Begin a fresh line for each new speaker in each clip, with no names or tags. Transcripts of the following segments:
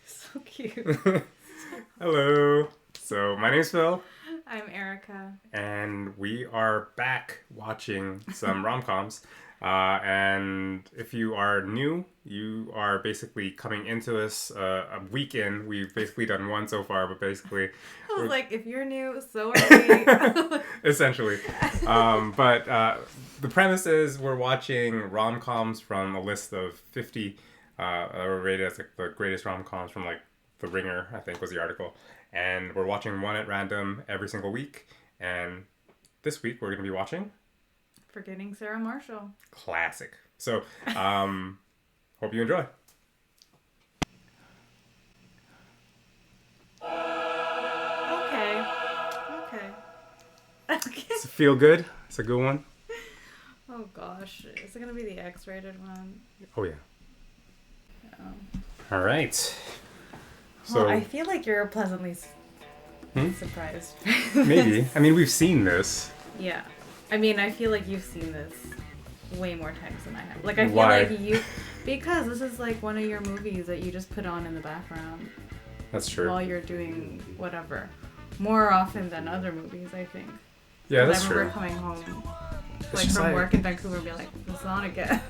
So cute.
Hello. So my name's Phil,
I'm Erica.
and we are back watching some rom-coms. And if you are new, you are basically coming into this a week in. We've basically done one so far, but basically...
I was like, if you're new, so are we.
Essentially. But the premise is we're watching rom-coms from a list of 50 are rated as like the greatest rom-coms from like The Ringer, I think was the article. And we're watching one at random every single week. And this week we're going to be watching...
Forgetting Sarah Marshall.
Classic. So, hope you enjoy.
Okay.
Does it feel good? It's a good one.
Oh gosh. Is it going to be the X-rated one?
Oh, yeah.
Oh.
All right. So,
Well, I feel like you're pleasantly surprised.
maybe. I mean, we've seen this.
Yeah. I mean, I feel like you've seen this way more times than I have. Like, I feel
Why?
like you... Because this is like one of your movies that you just put on in the background.
That's true.
While you're doing whatever. More often than other movies, I think.
Yeah, that's
I
true.
remember coming home
It's
like
just
from
like-
work in Vancouver and be like, it's on again.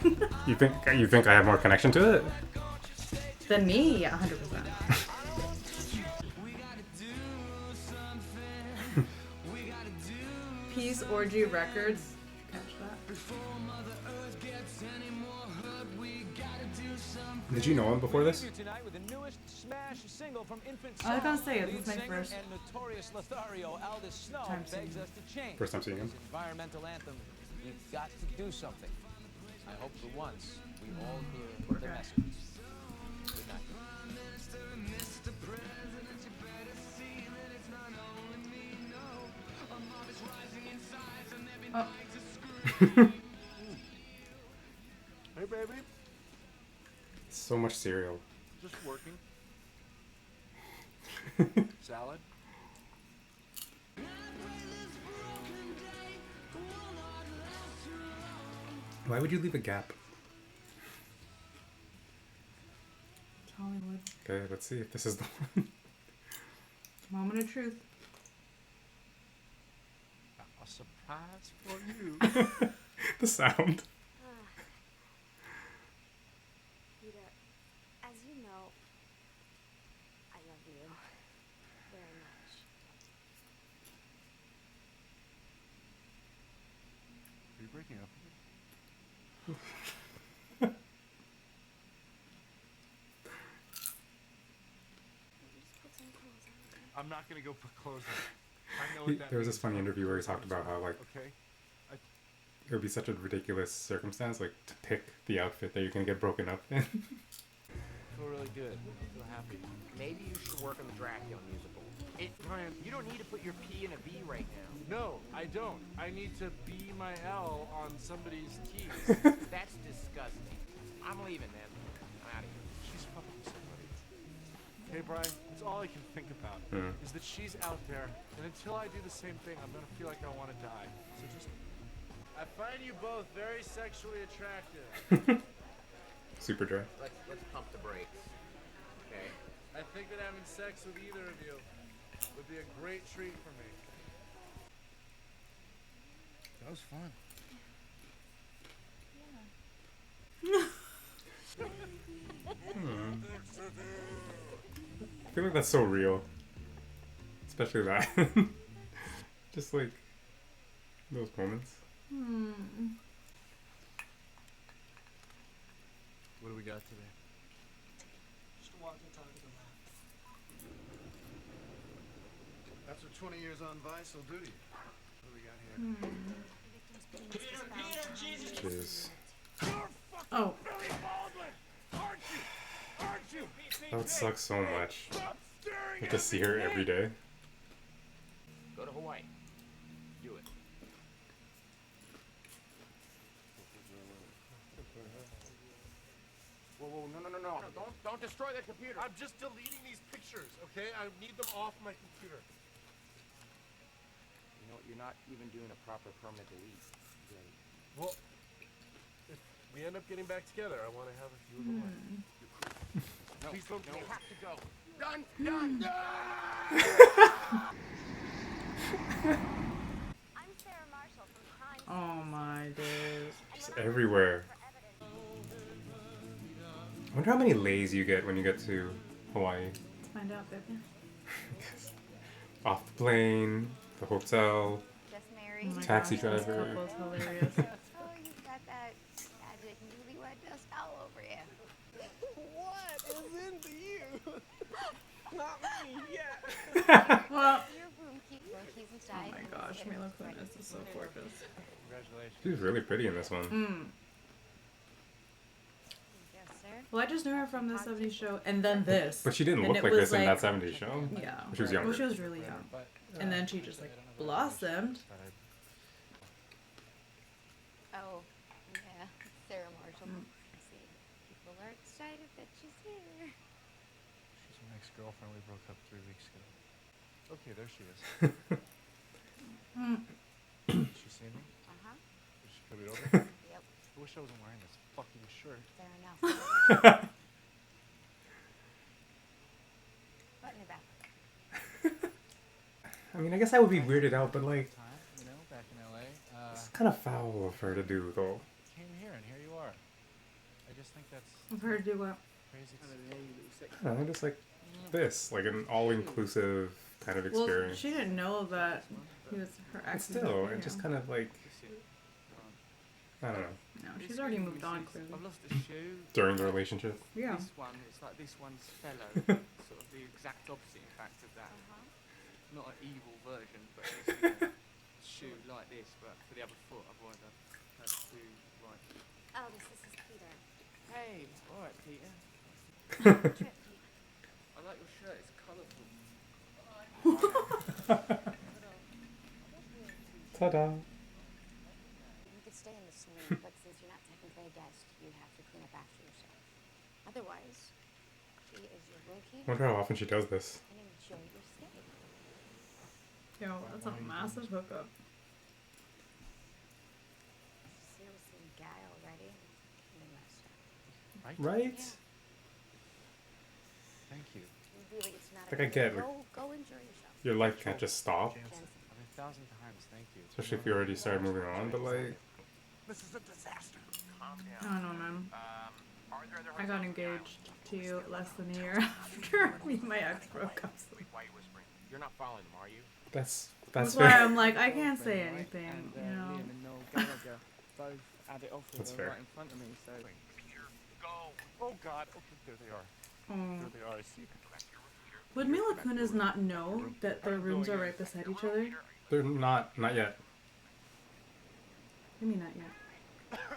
You think I have more connection to it?
Than me? Yeah, 100%. Peace Orgy Records. Catch that?
Did you know him before this?
I was gonna say, this is my first time seeing him.
First time seeing him.
Environmental anthem. We've got to do something. I hope for once we all hear the message. Good night.
Oh,
Hey, baby.
So much cereal.
Just working. Salad?
Why would you leave a gap?
it's Hollywood.
Okay, let's see if this is the one.
Moment of truth.
A surprise for you.
The sound.
Peter, as you know, I love you very much.
Are you breaking up?
Just put some clothes on.
I'm not gonna go put clothes on. I know what that
There was this
means.
funny interview where he talked about how like
Okay.
it would be such a ridiculous circumstance like to pick the outfit that you're gonna get broken up in.
I feel really good. I feel happy. Maybe you should work on the Dracula musical. Ryan, you don't need to put your P in a B right now.
No, I don't. I need to be my L on somebody's keys.
That's disgusting. I'm leaving, man. I'm out of here.
She's fucking somebody. Hey, Brian, it's all I can think about is that she's out there, and until I do the same thing, I'm gonna feel like I want to die. So just... I find you both very sexually attractive.
Super dry.
Let's pump the brakes. Okay?
I think that having sex with either of you would be a great treat for me. That was fun.
I feel like that's so real. Especially that. Just like those moments.
What do we got today?
Just a walk and talk to the lab.
That's what 20 years on Vice will do to you. What do we got here?
Jeez.
Oh,
That would suck so much. Like to see her every day.
Go to Hawaii. Do it.
Whoa, no.
Don't destroy the computer.
I'm just deleting these pictures, okay? I need them off my computer.
You know, you're not even doing a proper permanent delete.
Well, if we we end up getting back together, I want to have a few of them.
No,
Please don't
you
go.
have to go. Done. Done.
I'm Sarah Marshall from Crime
Oh my days.
Just everywhere. I wonder how many lays you get when you get to Hawaii.
Let's find out, baby.
Off the plane, the hotel.
Just
Oh
married.
my
Taxi
gosh, this
driver.
couple is hilarious.
Oh, you've got that magic newlywed dust all over you.
What is into you? Not me, yeah.
Well,
Your room keys and
oh my gosh, Mila Kunis is so gorgeous.
Congratulations.
She was really pretty in this one.
Yes, sir.
Well, I just knew her from the 70s show, and then this.
But she didn't
And
look
it
like
was
this in that 70s show.
Yeah.
She was younger.
Well, she was really young.
But,
And then she just, like, blossomed.
Oh, yeah. Sarah Marshall. See, people are excited that she's here.
She's my ex-girlfriend. We broke up 3 weeks ago. Okay, there she is. Did she see me?
Uh-huh.
Did she put it over?
Yep.
I wish I wasn't wearing this fucking shirt.
Fair enough. Button it back.
I mean, I guess I would be weirded out, but like,
Time, you know, back in LA.
it's kind of foul of her to do, though.
Came here and here you are. I just think that's
I've heard her do what?
crazy.
I don't know, just like this, like an all-inclusive kind of
Well,
experience.
she didn't know that he was her
But
ex.
still, it just kind of like, I don't know,
No, she's already moved on, clearly.
I've lost a shoe.
during the relationship.
Yeah.
This one, it's like this one's fellow. Sort of the exact opposite, in fact, of that. Not an evil version, but it's a shoe like this, but for the other foot, otherwise I'd have to, right.
Aldous, this is Peter.
Hey, alright, Peter.
Trip, Pete.
I like your shirt, it's colourful.
Ta-da!
You could stay in the swing, but since you're not technically a guest, you have to clean up after yourself. Otherwise, she is your room
I wonder how often she does this.
and enjoy your stay.
Yo, that's a massive hookup.
Seriously, guy already? You messed up.
Right?
Thank you.
Really, it's not
Like,
a
I
big
get,
deal.
like,
Go enjoy yourself.
Your life can't just stop,
Jansen, I mean, 1,000 times thank you.
especially if you already started moving on, but like,
This is a disaster. Calm
I
down.
don't know, man.
Are there other
I got
hotels on the island?
engaged to you less than a year after me and my ex broke up.
Wait, why are you whispering? You're not following them, are you?
that's
That's why
fair.
I'm like, I can't say anything,
And
you know.
Liam and Noel Gallagher both had it off with
That's
her
fair.
right in front of me, so...
Peter, go.
Oh God. Okay, there they are.
Oh.
There they are. I see.
Would Mila Kunis not know that their rooms are right beside each other?
They're not yet.
I mean, not yet.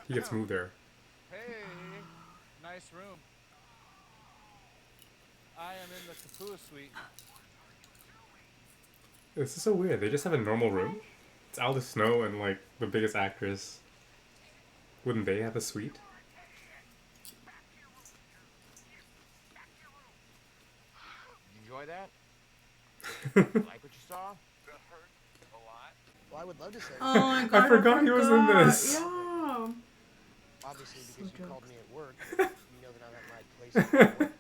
He gets moved there.
Hey, nice room. I am in the Kapua suite.
This is so weird. They just have a normal room. It's Aldous Snow and like the biggest actress. Wouldn't they have a suite?
Enjoy that? Like what you saw? That hurt a lot.
Well, I would love to say
Oh my god,
forgot he was in this.
Yeah.
obviously
So
because you
drunk.
called me at work. You know that I'm at my place at work,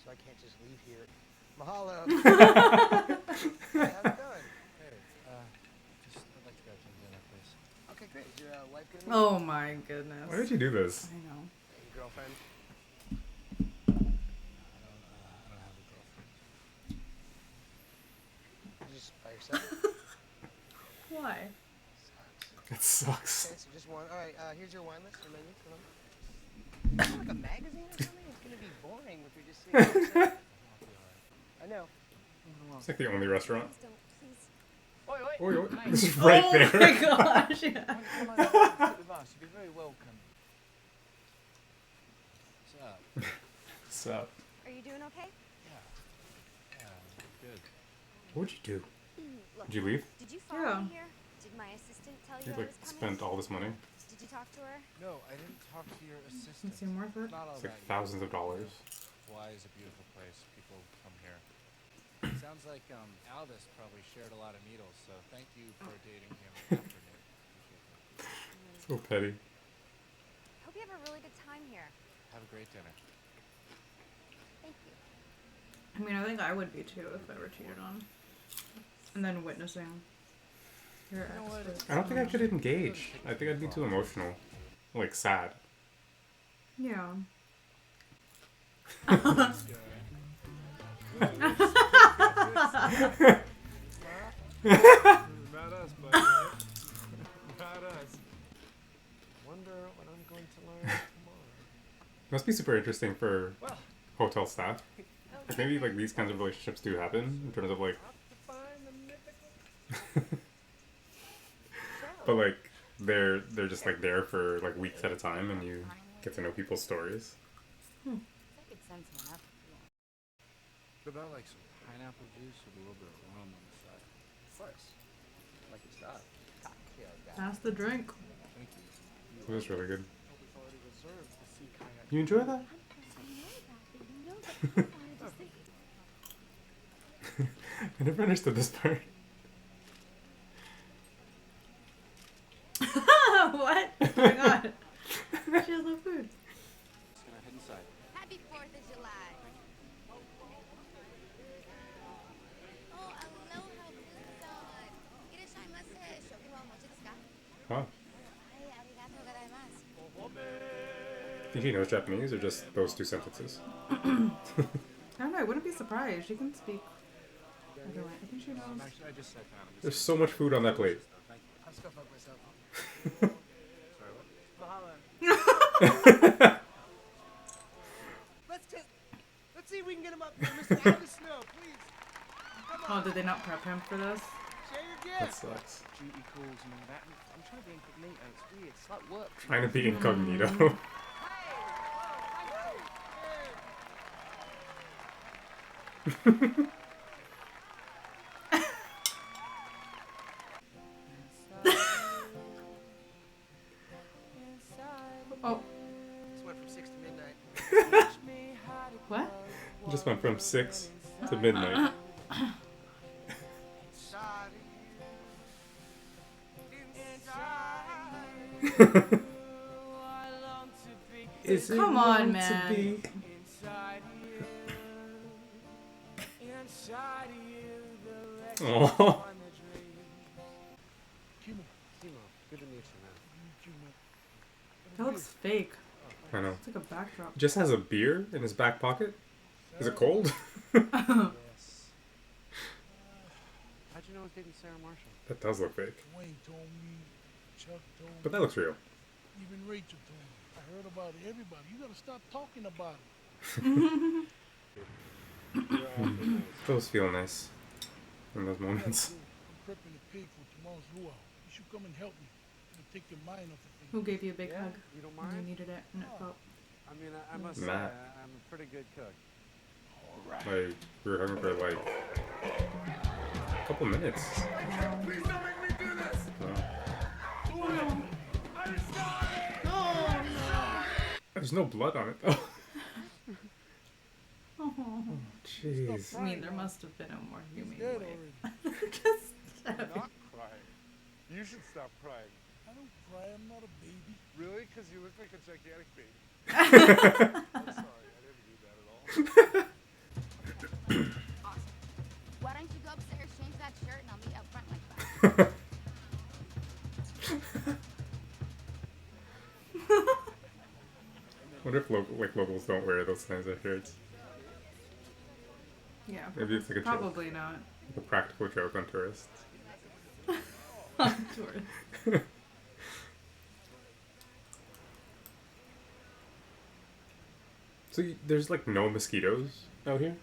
so I can't just leave here. Mahalo. Have it done.
Hey, just I'd like to grab some dinner, please.
Okay, great. Is your wife gonna meet?
Oh my goodness.
Why did you do this?
I know.
Hey, girlfriend.
I don't have a girlfriend.
You just by yourself?
Why?
It sucks.
Okay, so just one. All right, here's your wine list, your menu. Come on. Is it like a magazine or something? It's gonna be boring if you're just sitting there. I know.
It's like the only restaurant.
Please don't, please.
Oi, oi!
Oh, this is right
oh
there.
my gosh, yeah.
Come over and sit with us, you'll be very welcome.
What's up?
What's up?
Are you doing okay?
Yeah, good.
What'd you do?
Look,
Did you leave?
did you follow
Yeah.
me here? Did my assistant tell you
You
I
like
was coming?
spent all this money.
Did you talk to her?
No, I didn't talk to your assistant.
It seem worth it.
Not all
It's like
that
thousands of dollars.
Hawaii is a beautiful place. People come here. Sounds like Aldous probably shared a lot of needles, so thank you for dating him after Nick. Appreciate that.
So petty.
Hope you have a really good time here.
Have a great dinner.
Thank you.
I mean, I think I would be too if I were cheated on. And then witnessing your ex. with
I don't think I
someone
could engage. I think I'd be too emotional. Like, sad.
else. Yeah.
Not us, buddy. Not us. Wonder what I'm going to learn tomorrow.
Must be super interesting for hotel staff. Like, maybe like these kinds of relationships do happen in terms of like, but like they're just like there for like weeks at a time, and you get to know people's stories.
I could send someone up.
What about like some pineapple juice with a little bit of rum on the side?
Of course. Like it's not cocktail guy.
That's the drink.
Thank you.
It was really good.
It's already reserved to see kayak.
You enjoy that? I never understood this part.
What? What's going on? She has no food.
Just gonna head inside.
Happy 4th of July. Oh, aloha, Busan. Irashaimase. Shoki wa omochi desu ka?
Huh?
Ai, arigatou gozaimasu.
Think she knows Japanese or just those two sentences?
I don't know. I wouldn't be surprised. She can speak. Either way. I think she knows.
Actually, I just sat down.
There's so much food on that plate.
I'll stuff up myself. Let's see if we can get him up here, Mr. Out of the snow, please. Come
Oh,
on,
did they not prep him for this?
share your
That
gift.
sucks.
Duty calls and all that. I'm trying to be incognito. It's weird. It's like work.
Trying to be incognito.
Oh,
Just went from 6 to midnight.
what?
Just went from 6 to midnight.
Inside
Is it
Come on,
meant
man.
to be? Oh.
Timo, good to meet you, man.
That looks fake.
I know.
It's like a backdrop.
Just has a beer in his back pocket. Is it cold?
Yes. How'd you know I was dating Sarah Marshall?
That does look fake.
Wayne told me, Chuck told
But
me,
that looks real.
even Rachel told me. I heard about it. Everybody, you gotta stop talking about it.
Those feel nice in those moments.
I'm prepping a pig for tomorrow's luau. You should come and help me. It'll take your mind off the thing.
Who gave you a big
Yeah,
hug
you don't
when you
mind?
needed it and it felt?
I mean, I must say,
Matt.
I'm a pretty good cook.
Like, we were hugging for like a couple minutes. Wow. There's no blood on it though.
Oh,
Jeez.
I mean, there must have been a more humane
Dead
way.
already.
Just
Not crying. You should stop crying.
I don't cry. I'm not a baby.
Really? Because you look like a gigantic baby. I'm sorry, I didn't do that at all.
Awesome. Why don't you go upstairs, change that shirt, and I'll meet you up front like that?
Wonder if locals don't wear those kinds of shirts.
yeah,
Maybe it's like a joke,
probably not.
a practical joke on tourists.
On tourists.
So there's like no mosquitoes out here,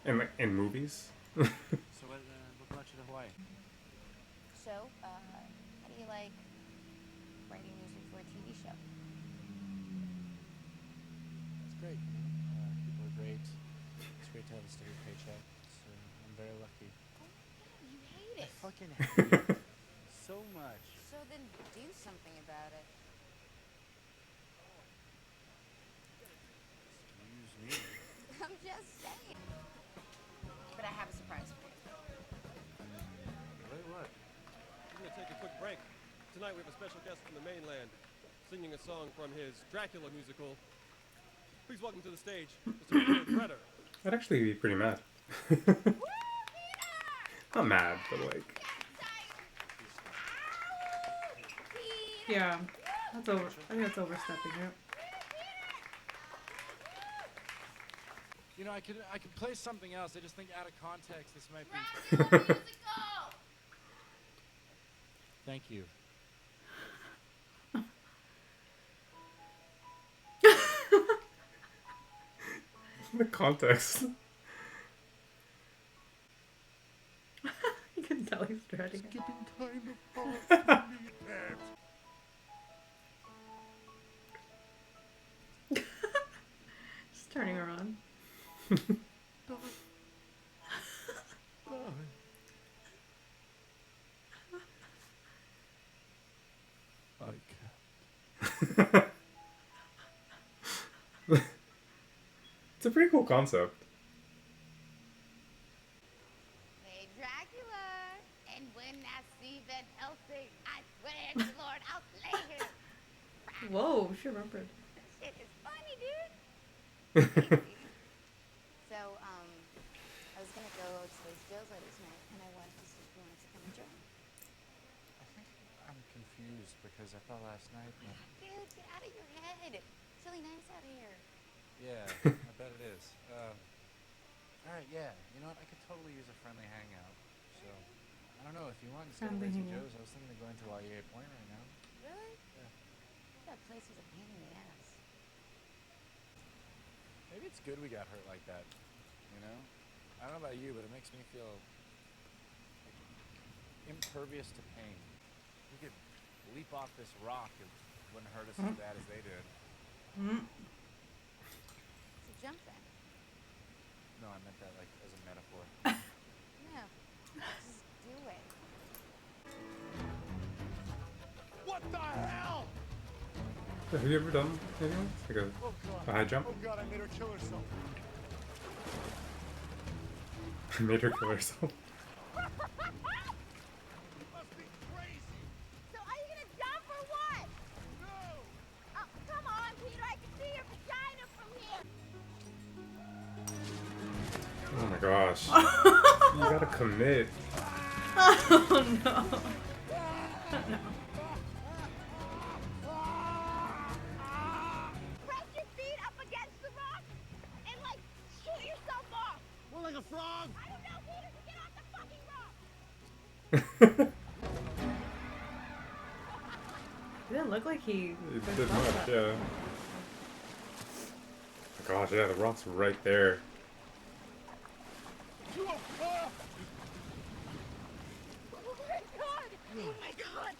and like in movies.
So what brought you to Hawaii?
So, how do you like writing music for a TV show?
It's great. People are great. It's great to have a steady paycheck. So I'm very lucky.
You hate it.
Fucking hate it so much.
So then do something about it.
Excuse me.
I'm just saying. But I have a surprise for you.
Wait, what?
We're gonna take a quick break. Tonight we have a special guest from the mainland. singing a song from his Dracula musical. Please welcome to the stage, Mr. Peter Greta.
I'd actually be pretty mad. Not mad, but like...
Yeah, that's over. I think that's overstepping it.
You know, I could play something else. I just think out of context, this might be. Thank you.
The context.
You can tell he's dreading it.
Skipping time to fall.
Just turning her on.
It's a pretty cool concept.
Hey, Dracula. And when I see that Elsie, I swear to the Lord, I'll slay her.
Whoa, she remembered.
Shit is funny, dude. So, I was gonna go to those Joe's ladies night, and I wanted to see if you wanted to come and join.
I think I'm confused because I thought last night.
Dude, get out of your head. It's really nice out here.
Yeah, I bet it is. Alright, yeah. You know what? I could totally use a friendly hangout. So, I don't know. If you want, instead of
Friendly
Lazy
hangout.
Joe's, I was thinking of going to YA Point right now.
Really?
Yeah.
That place is a pain in the ass.
Maybe it's good we got hurt like that. You know? I don't know about you, but it makes me feel like impervious to pain. We could leap off this rock. It wouldn't hurt us as bad as they did.
So jump then.
No, I meant that like as a metaphor.
No. Just do it.
What the hell?
Have you ever done anything? Like a high jump?
Oh god, I made her kill herself.
I made her kill herself.
You must be crazy.
So are you gonna jump or what?
No.
Oh, come on, Peter. I can see your vagina from here.
Oh my gosh. You gotta commit.
Oh no.
Press your feet up against the rock and like shoot yourself off.
More like a frog.
I don't know, Peter. Get off the fucking rock.
It didn't look like he
It
pushed
did
off
much,
that.
yeah. Oh gosh, yeah, the rock's right there.
Oh my god! Oh my god!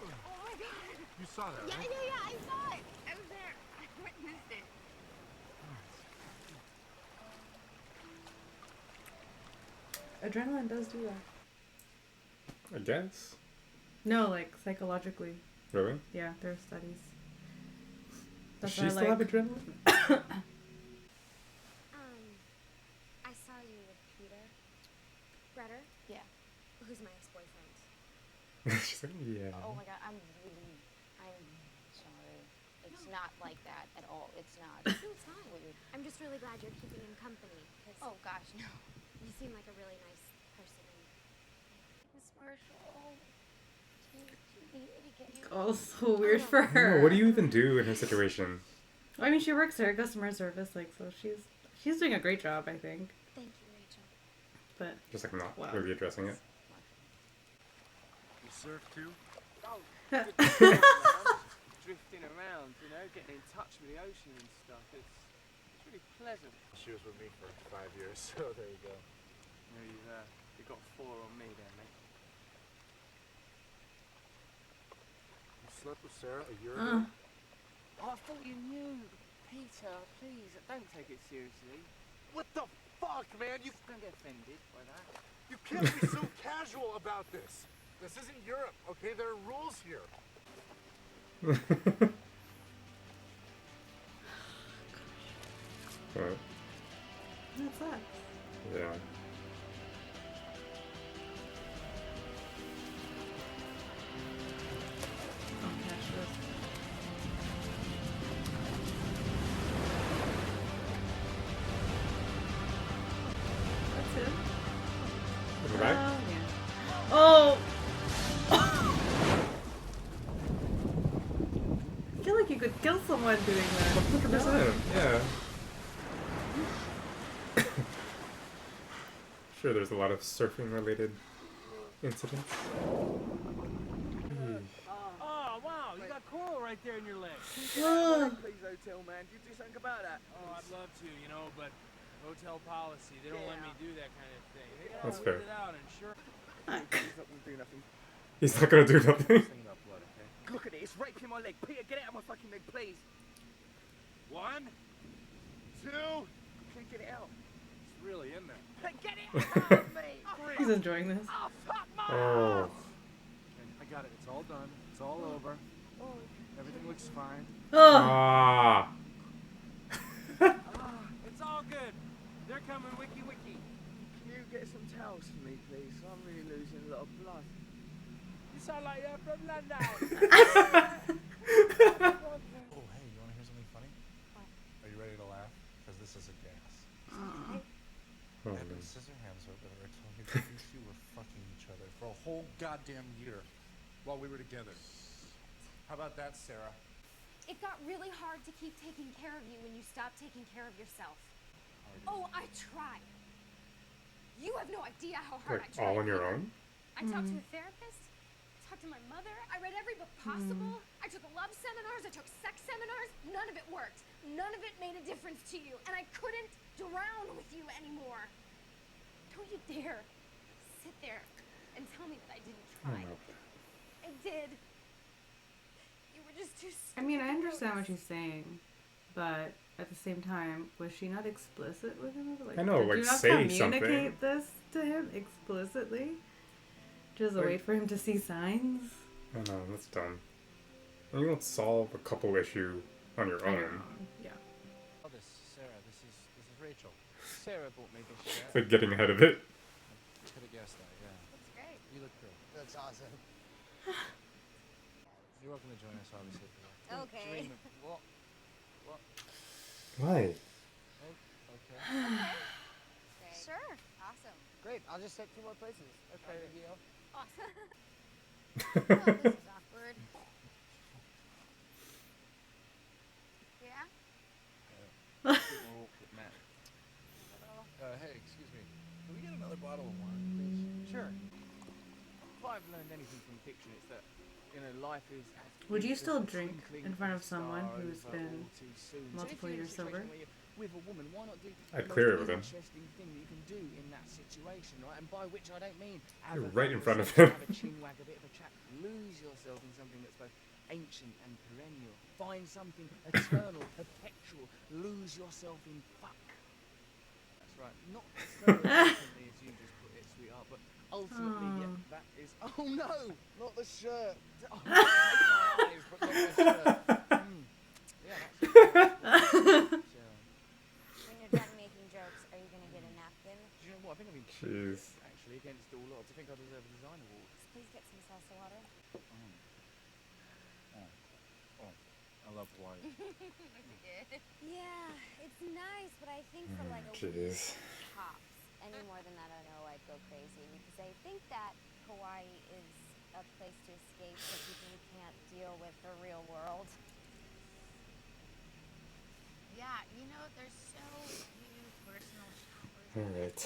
Oh my god!
You saw that,
Yeah,
right?
yeah, I saw it! I was there. I witnessed it.
Adrenaline does do that.
I guess.
No, like psychologically.
Really?
Yeah, there are studies.
Does
That's
she
why,
still have
like,
adrenaline?
I saw you with Peter. Greta,
Yeah.
who's my ex-boyfriend.
She's like, yeah.
Oh my god, I'm sorry. It's not like that at all. It's not.
No, it's fine. I'm just really glad you're keeping him company. 'Cause
Oh gosh, no.
you seem like a really nice person.
Miss Marshall. Do you need me to get you?
Oh, so weird for
I don't
her.
know, what do you even do in her situation?
I mean, she works there, customer service, like, so she's doing a great job, I think.
Thank you, Rachel.
But
Just like not
Wow.
really addressing it.
You surf too?
Oh, good man. Drifting around, you know, getting in touch with the ocean and stuff. It's really pleasant.
She was with me for 5 years, so there you go.
You got 4 on me there, mate.
You slept with Sarah a year ago?
Oh, I thought you knew. Peter, please, don't take it seriously.
What the fuck, man? You
Just don't get offended by that.
can't be so casual about this. This isn't Europe, okay? There are rules here.
But,
that's that.
yeah.
Oh, yeah, she was. someone doing that.
100%. Yeah. Sure, there's a lot of surfing related incidents.
Oh, wow, you got coral right there in your leg.
Please, hotel man, do you do something about that?
Oh, I'd love to, you know, but hotel policy, they don't let me do that kind of thing. They gotta
That's
weed
fair.
it out and sure.
He's not gonna do nothing.
He's not gonna do nothing.
Sing about blood, okay?
Look at it, it's right in my leg. Peter, get it out of my fucking leg, please.
1, 2.
Can't get it out.
It's really in there.
Get it out of me!
He's enjoying this.
Oh, fuck my
Oh.
ass!
I got it. It's all done. It's all over. Everything looks fine.
Oh.
Ah.
It's all good. They're coming, wiki wiki.
Can you get some towels for me, please? I'm really losing a lot of blood.
You sound like you're from London. Oh, hey, you want to hear something funny?
What?
Are you ready to laugh? Because this is a gas.
Oh,
I've been
man.
scissorhands over her telling me that you two were fucking each other for a whole goddamn year while we were together. How about that, Sarah?
It got really hard to keep taking care of you when you stopped taking care of yourself. Oh, I tried. You have no idea how hard I
Like,
tried.
all on your own?
I talked to a therapist, talked to my mother, I read every book possible, I took love seminars, I took sex seminars, none of it worked. None of it made a difference to you, and I couldn't drown with you anymore. Don't you dare sit there and tell me that I didn't try. I did. You were just too
I mean, I
stupid.
understand what she's saying, but at the same time, was she not explicit with him? Like,
I know,
did
like,
you not
say
communicate this to him explicitly? Just
Like-
wait for him to see signs?
I know, that's dumb. And you don't solve a couple issue on your
I don't
own.
know. Yeah.
Oh, this Sarah. This is Rachel. Sarah bought me this shirt.
It's like getting ahead of it.
Could have guessed that, yeah.
That's great.
You look great.
That's awesome.
You're welcome to join us, obviously.
Okay.
Sharima, what?
Why?
Okay.
Sure. Awesome.
Great. I'll just set 2 more places.
Okay.
No big deal.
Awesome. Oh, this is awkward. Yeah?
More awkward, Matt. Hey, excuse me. Can we get another bottle of wine, please?
Sure. If I've learned anything from fiction, it's that, you know, life is...
Would you
is
still
the
drink
twinkling
in front of
a
someone
star
who's
over
been
all too soon.
multiple
So if you're in a
years sober?
situation where you're with a woman, why not do
I'd
the
clear it
most
with him.
interesting thing that you can do in that situation, right? And by which I don't mean
You're
have a
right in front of
conversation,
him.
have a chin wag, a bit of a chat, lose yourself in something that's both ancient and perennial. Find something eternal, perpetual. Lose yourself in fuck. That's right. Not so efficiently as you just put it, sweetheart, but ultimately, yeah, that is. Oh no, not the shirt. Oh, take my eyes, but not the shirt. Yeah, that's.
When you're done making jokes, are you gonna get a napkin?
Do you know what? I think I've been
Jeez.
actually against all odds. I think I deserve a design award.
Please get some salsa water.
I love Hawaii.
Yeah, it's nice, but I think for like a week
Jeez.
tops. Any more than that, I know I'd go crazy because I think that Hawaii is a place to escape for people who can't deal with the real world.
Yeah, you know, there's so few personal showers.
Alright.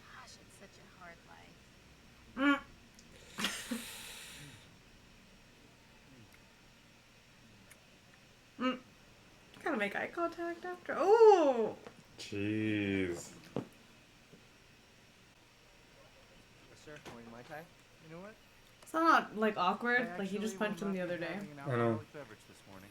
Gosh, it's such a hard life.
Gotta make eye contact after. Oh!
Jeez.
Yes, sir. Morning, Mai Tai. You know what?
It's not like awkward.
I
Like you just
actually
punched
will
him the
not
other
be
day.
having an
I know.
alcoholic beverage this morning.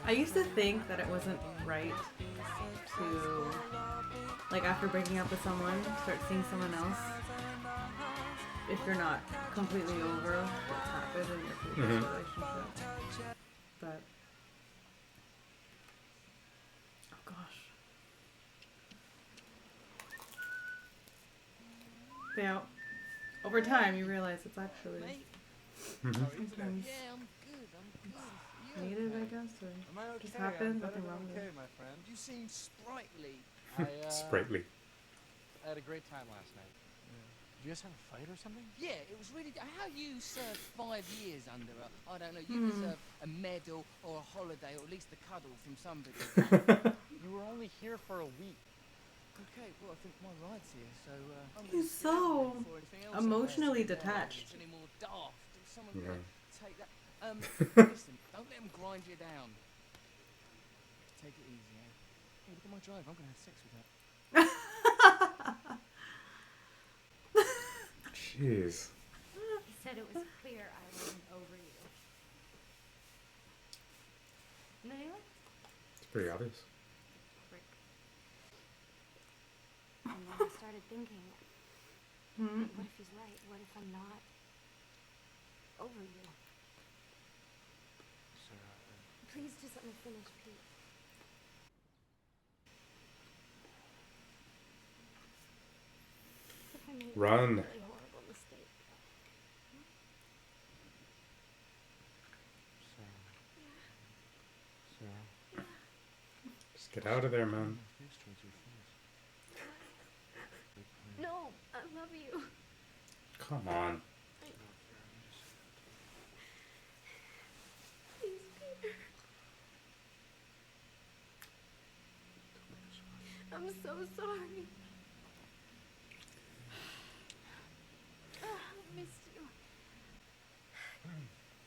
I used to think that it wasn't right to, like, after breaking up with someone, start seeing someone else if you're not completely over what's happened in your previous relationship. But, oh gosh. Yeah, over time you realize it's actually sometimes needed, I guess, or
Am I okay?
just happened,
I'm better
nothing
than
wrong with
okay,
it.
my friend.
You seem sprightly.
Sprightly.
had a great time last night. Did you guys have a fight or something?
Yeah, it was really. How you served 5 years under I don't know. You deserve a medal or a holiday or at least a cuddle from somebody.
You were only here for a week.
Okay, well I think my ride's here, so I'm
He's
gonna sit down
so
before anything else
emotionally
happens.
detached.
It's any more daft. If someone
Yeah.
take that. Listen, don't let them grind you down. Take it easy, eh? Hey, look at my drive. I'm gonna have sex with her.
Jeez.
He said it was clear I wasn't over you. Nail?
It's pretty obvious.
Prick. And then I started thinking, what if he's right? What if I'm not over you?
Sarah,
Please just let me finish, Pete. If I made a
Run.
really horrible mistake.
Sarah.
Just get out of there, man.
Face towards your face.
No, I love you.
Come on.
Please, Peter. I'm so sorry. I missed you.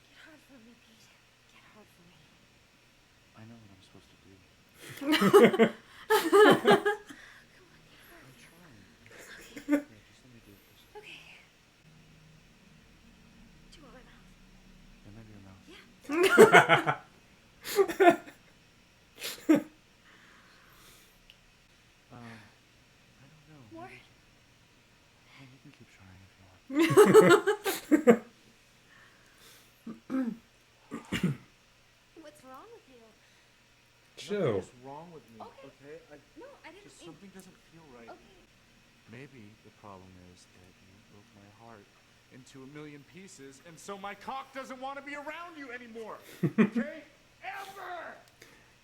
Get hard for me, Pete. Get hard for me.
I know what I'm supposed to do.
Come on, get hard.
I'm trying. Here, just let me do this.
Okay. Do you want my mouth?
And then your mouth.
Yeah.
I don't know.
More?
Well, you can keep trying if you want.
What's wrong with you?
Chill.
What's wrong with me?
Okay.
Okay?
No, I didn't
Just
mean...
something doesn't feel right.
Okay.
Maybe the problem is that you broke my heart into a million pieces, and so my cock doesn't want to be around you anymore. Okay? Ever!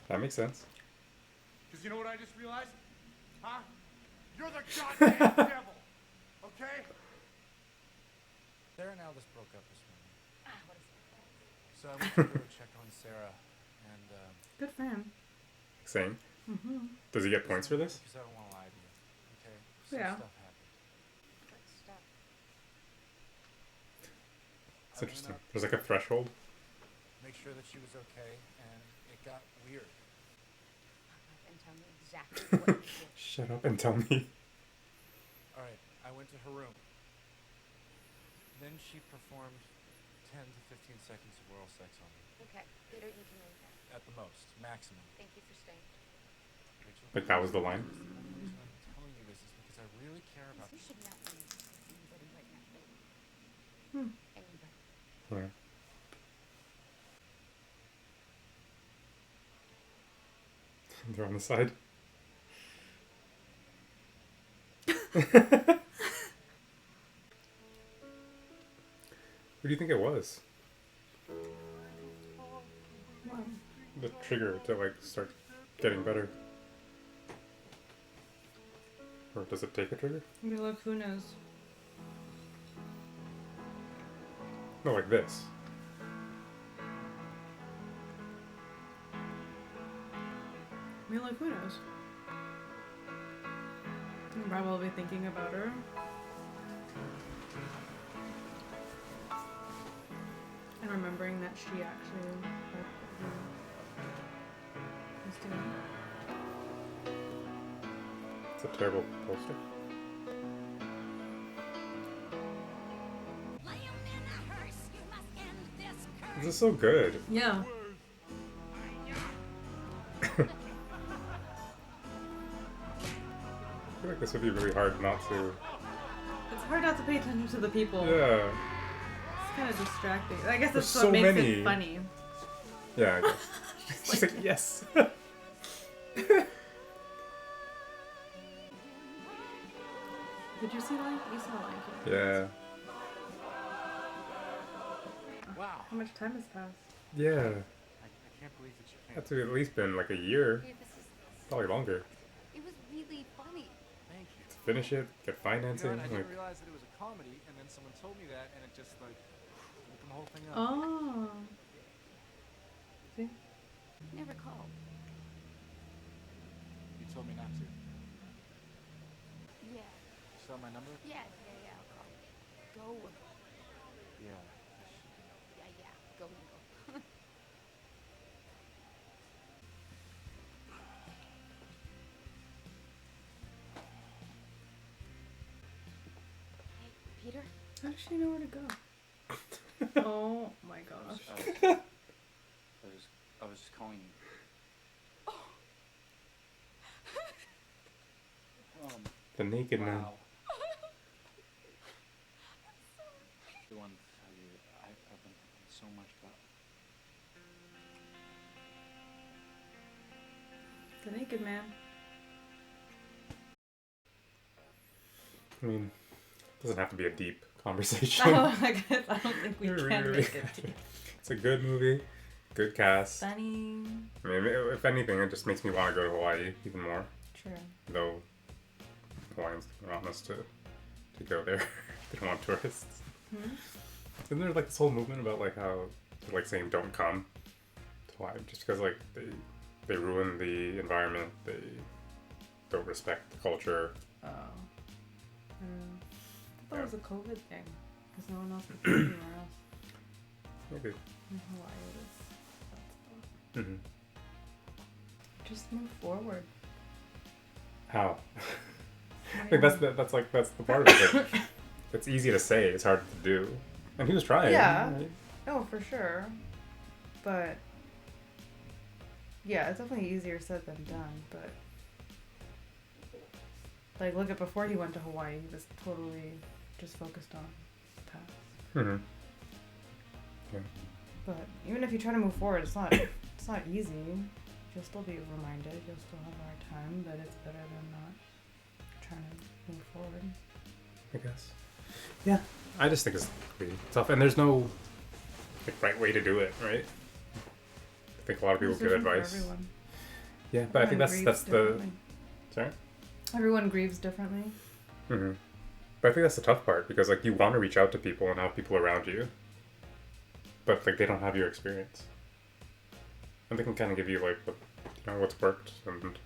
That makes sense.
Because you know what I just realized? Huh? You're the goddamn devil! Okay? Sarah and Aldous broke up this morning.
What is it?
So I went to go check on Sarah, and
Good for him.
Same. Does he get points for this?
because I don't want to lie to you. Okay? Some
Yeah.
stuff happened.
What stuff?
It's interesting. There's like a threshold.
Make sure that she was okay, and it got weird.
And tell me exactly what you did.
Shut up and tell me.
All right, I went to her room. Then she performed 10 to 15 seconds of oral sex on me.
Okay, Peter, you can leave that.
At the most, maximum.
Thank you for staying.
Rachel,
Like that was the line.
the only reason I'm telling you this is because I really care about
You
you.
should not be anybody right now. Anybody.
Yeah. They're on the side. What do you think it was? The trigger to like start getting better. Or does it take a trigger?
I mean, look, who knows?
No, like this.
I mean, like, who knows? I'm probably thinking about her. And remembering that she actually was doing.
It's a terrible poster. This is so good.
Yeah.
I feel like this would be really hard not to.
It's hard not to pay attention to the people.
Yeah.
It's kind of distracting. I guess
There's
that's
so
what makes
many.
it funny.
Yeah, I guess. She's like, yes.
Did you see Lion? You saw Lion King.
Yeah.
Wow.
How much time has passed?
Yeah.
I can't believe that you came.
That's at least been like a year.
Dude, this is...
Probably longer.
It was really funny.
Thank you.
It's
finish it, get
You know,
financing.
and I
Like,
didn't realize that it was a comedy, and then someone told me that, and it just like opened the whole thing up.
Oh. See?
Never called.
You told me not to.
Yeah.
You saw my number?
Yeah, I'll call. Go.
Yeah.
Yeah, go, Eagle. Hey, Peter?
How does she know where to go? Oh my gosh.
I was just calling you.
the naked man.
Wow. The one to tell you, I've been thinking so much about.
The naked man.
I mean, it doesn't have to be a deep conversation.
Oh, I guess I don't think we can make it deep.
It's a good movie, good cast.
Funny.
I mean, if anything, it just makes me want to go to Hawaii even more.
True.
Though Hawaiians don't want us to go there. They don't want tourists. Isn't there like this whole movement about like how they're like saying don't come to Hawaii just because like they ruin the environment, they don't respect the culture.
Oh. I thought it was a COVID thing because no one else could go anywhere else.
Maybe.
In Hawaii it is.
Mm-hmm.
Just move forward.
How? I think that's the part of it. Like, it's easy to say, it's hard to do. And he was trying.
Yeah.
Right?
Oh, for sure. But yeah, it's definitely easier said than done. But like, look at before he went to Hawaii, he was totally just focused on the past.
Mm-hmm. Yeah.
But even if you try to move forward, it's not easy. You'll still be reminded. You'll still have a hard time, but it's better than not trying to move forward.
I guess. Yeah. I just think it's pretty tough, and there's no like, right way to do it, right? I think a lot of people
It's
give
different for
advice.
everyone.
Yeah, but I think
Everyone
that's
grieves
the
differently.
sorry.
Everyone grieves differently.
Mm-hmm. But I think that's the tough part because like you want to reach out to people and have people around you, but like they don't have your experience, and they can kind of give you like what's worked and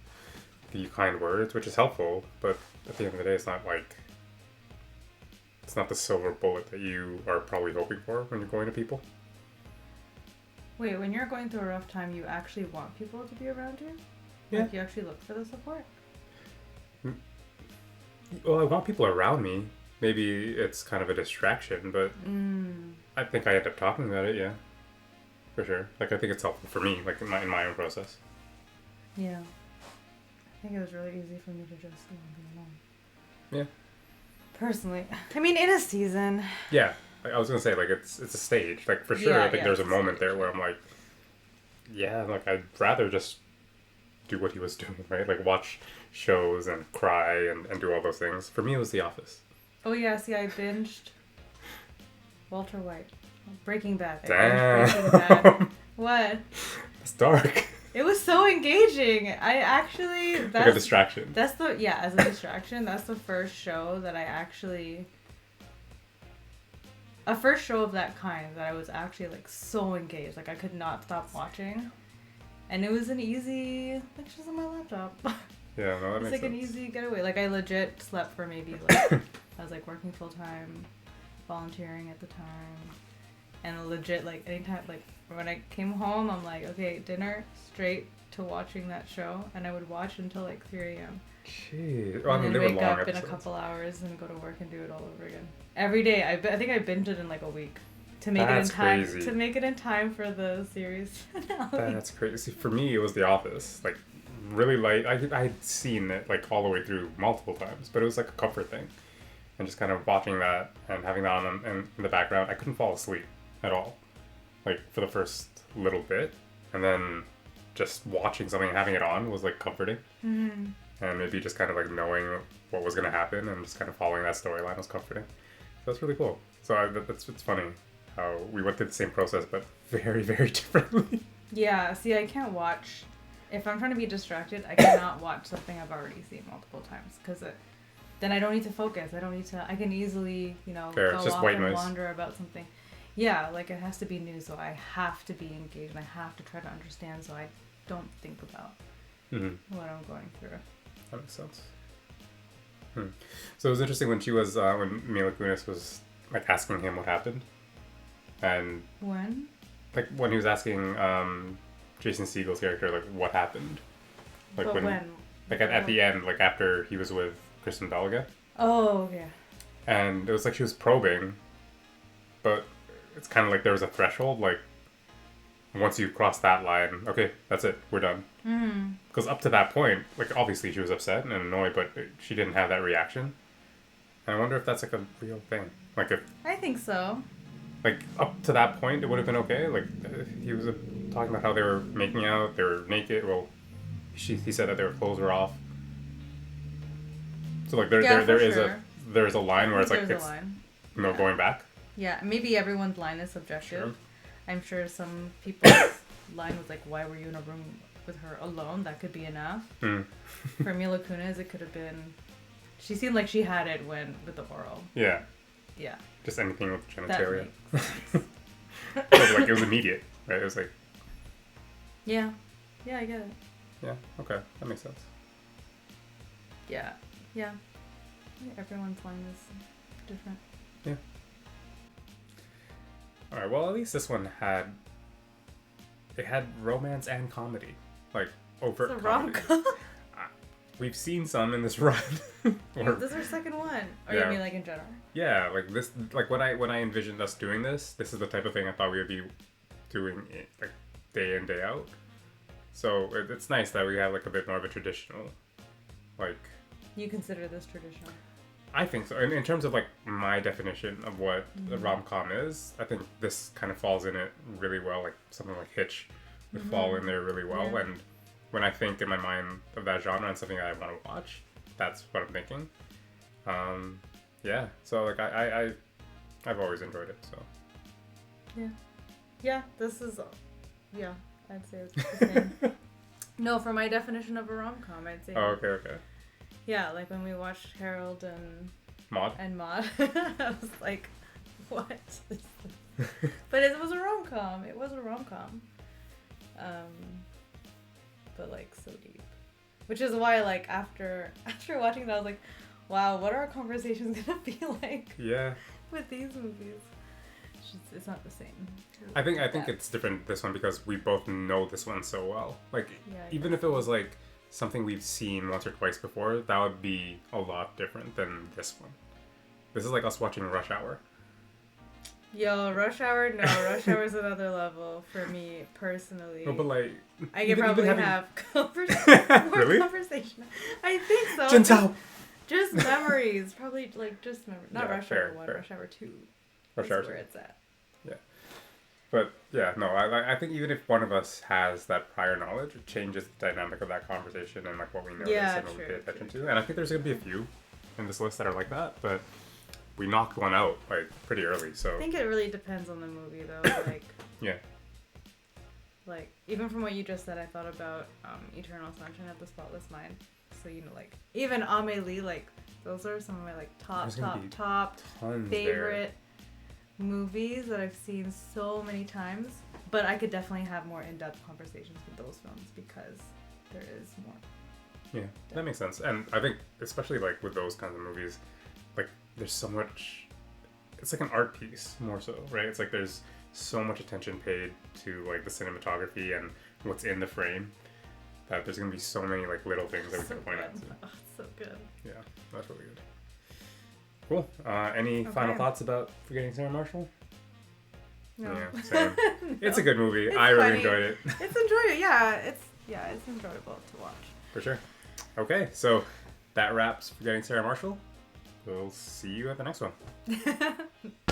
give you kind words, which is helpful. But at the end of the day, it's not the silver bullet that you are probably hoping for when you're going to people.
Wait, when you're going through a rough time, you actually want people to be around you?
Yeah.
Like you actually look for the support?
Well, I want people around me. Maybe it's kind of a distraction, but I think I end up talking about it, yeah. For sure. Like, I think it's helpful for me, like, in my own process.
Yeah. I think it was really easy for me to just be alone.
Yeah.
Personally. I mean, in a season.
Yeah. Like, I was going to say, like, it's a stage. Like, for sure, I think there's a moment there where I'm like, yeah, like, I'd rather just do what he was doing, right? Like, watch shows and cry and do all those things. For me, it was The Office.
Oh, yeah, see, I binged Walter White. Breaking Bad.
Damn.
Breaking Bad. What?
It's dark.
It was so engaging. I actually... That's,
like a distraction.
As a distraction, that's the first show that I actually... A first show of that kind that I was actually, like, so engaged. Like, I could not stop watching. And it was an easy... Like, just on my laptop.
Yeah, no, that makes
sense. It's like an easy getaway. Like, I legit slept for maybe, like... I was, like, working full-time, volunteering at the time. And legit, like, anytime, like, when I came home, I'm like, okay, dinner, straight to watching that show. And I would watch until, like, 3 a.m.
Jeez. Well, I mean,
and
they
then
were
wake
long
up
episodes.
in a couple hours and go to work and do it all over again. Every day. I think I binged it in, like, a week. To make
That's
it in time.
crazy.
To make it in time for the series finale.
That's crazy. See, for me, it was The Office. Like, really light. I'd seen it, like, all the way through multiple times. But it was, like, a comfort thing. And just kind of watching that and having that on in the background, I couldn't fall asleep at all. Like, for the first little bit. And then just watching something and having it on was, like, comforting.
Mm-hmm.
And maybe just kind of, like, knowing what was going to happen and just kind of following that storyline was comforting. So that's really cool. So it's funny how we went through the same process, but very, very differently.
Yeah, see, I can't watch... If I'm trying to be distracted, I cannot watch something I've already seen multiple times. Because then I don't need to focus. I can easily,
Fair,
go
it's just
off
white
and
noise.
wander about something. Yeah, like it has to be new, so I have to be engaged and I have to try to understand so I don't think about what I'm going through.
That makes sense. So it was interesting when she was, when Mila Kunis was like asking him what happened. And
When?
like when he was asking Jason Segel's character like what happened. Like
But when?
Like at the end, like after he was with Kristen Bell again.
Oh, okay.
And it was like she was probing, but it's kind of like there was a threshold. Like once you cross that line, okay, that's it, we're done. Because up to that point, like obviously she was upset and annoyed, but she didn't have that reaction. And I wonder if that's like a real thing. Like if
I think so.
like up to that point, it would have been okay. Like he was talking about how they were making out, they were naked. Well, he said that their clothes were off. So like there is a line where it's like
there's a line.
Going back.
Yeah, maybe everyone's line is subjective.
Sure.
I'm sure some people's line was like, "Why were you in a room with her alone?" That could be enough. For Mila Kunis, it could have been. She seemed like she had it with the oral.
Yeah.
Yeah.
Just anything with genitalia.
That makes
Like it was immediate, right? It was like.
Yeah. Yeah, I get it.
Yeah. Okay, that makes sense.
Yeah. Yeah. Everyone's line is different.
Yeah. All right. Well, at least this one had romance and comedy, like overt
It's a
comedy.
rom-com.
We've seen some in this run.
This is our second one. Or
Yeah.
you mean like in general?
Yeah, like this, like when I envisioned us doing this is the type of thing I thought we would be doing like day in, day out. So it's nice that we have like a bit more of a traditional, like.
You consider this traditional?
I think so. In terms of like my definition of what a rom-com is, I think this kind of falls in it really well. Like something like Hitch would fall in there really well.
Yeah.
And when I think in my mind of that genre and something that I want to watch, that's what I'm thinking. Yeah. So like I've always enjoyed it. So.
Yeah. Yeah. This is. Yeah, I'd say it's the same. No, for my definition of a rom-com, I'd say.
Oh, okay.
Yeah, like when we watched Harold and
Maud,
I was like, what is this? But it was a rom-com. It was a rom-com. But like so deep. Which is why like after watching that I was like, wow, what are our conversations gonna be like
Yeah.
with these movies? It's not the same.
I think it's different this one because we both know this one so well. Like even if it was like something we've seen once or twice before, that would be a lot different than this one. This is like us watching Rush Hour.
Yo, Rush Hour? No, Rush Hour is another level for me personally.
No, but like
I could probably have more
Really?
conversation. I think so.
Jintao.
Just memories, probably like just memories. Not
Yeah,
Rush
fair,
Hour 1,
fair.
Rush Hour 2.
Rush
is
Hour
where
2.
it's at.
Yeah. But yeah, no, I think even if one of us has that prior knowledge, it changes the dynamic of that conversation and like what we notice and what we pay attention to. And I think there's gonna be a few in this list that are like that, but we knocked one out like pretty early. So
I think it really depends on the movie though. Like
yeah.
Like even from what you just said, I thought about Eternal Sunshine of the Spotless Mind. So like even Amélie, like those are some of my like top favorite movies that I've seen so many times. But I could definitely have more in-depth conversations with those films because there is more.
Yeah, that makes sense. And I think especially like with those kinds of movies, like there's so much. It's like an art piece more so, right? It's like there's so much attention paid to like the cinematography and what's in the frame that there's gonna be so many like little things that we can point out to.
Oh, it's so good.
Yeah, that's really good. Cool. Any final thoughts about Forgetting Sarah Marshall?
No.
Yeah, same.
No.
It's a good movie.
It's
I really
funny.
enjoyed it.
It's enjoyable. Yeah, it's enjoyable to watch.
For sure. Okay, so that wraps Forgetting Sarah Marshall. We'll see you at the next one.